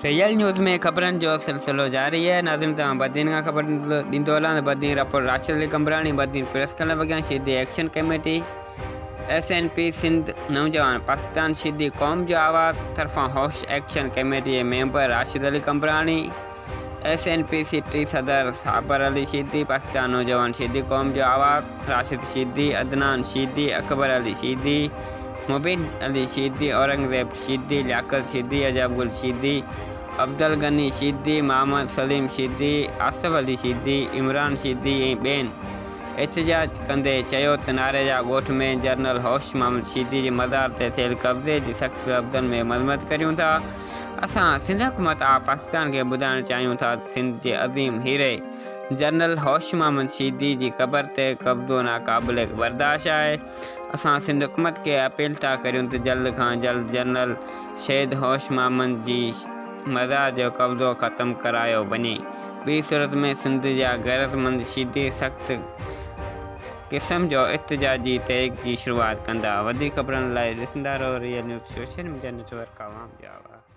Real news में खबरन जो सिलसिलो जारी है। नाज़रीन तव्हां बदीन खां ख़बर ॾींदो हलां। Badin report Rashid Ali Kambrani Badin press club अॻियां शहीदी एक्शन कमेटी SNP सिंध नौजवान पाकिस्तान शहीदी क़ौम जो आवाज़ तरफ़ां होश action committee member Rashid Ali Kambrani SNP city सदर साबर अली शहीदी पाकिस्तान नौजवान शहीदी क़ौम जो आवाज़ राशिद शहीदी अदनान शहीदी अकबर अली शहीदी मुबीन अली शहीदी औरंगजेब शहीदी लियाकत शहीदी अजाबुल शहीदी अब्दुल गनी शहीदी मोहम्मद सलीम शहीदी आसिफ अली शहीदी इमरान शहीदी ऐं ॿियनि एहतजाज कंदे चयो त नारेजा ॻोठ में जनरल होश मोहम्मद शहीदी जे मज़ार ते थियल कब्ज़े जी सख़्त लफ़्ज़नि में मज़म्मत करियूं था। असां सिंध हुकूमत पाकिस्तान के ॿुधाइणु चाहियूं था त सिंध जे अज़ीम हीरे जनरल होश मोहम्मद शहीदी जी क़बर ते कब्ज़ो नाक़ाबिल बर्दाश्त आहे। असां सिंध हुकूमत के अपील था करियूं त जल्द खां जल्द जनरल शहीद होश मोहम्मद जी मज़ार जो कब्ज़ो ख़त्म करायो वञे। ॿी सूरत में सिंध जा गैरतमंद शहीदी सख़्त क़िस्म जो एहतजाजी तहरीक की शुरुआत कंदा। वधीक ख़बरनि लाइ ॾिसंदा रहो real news social media network आवाम जो आवाज़।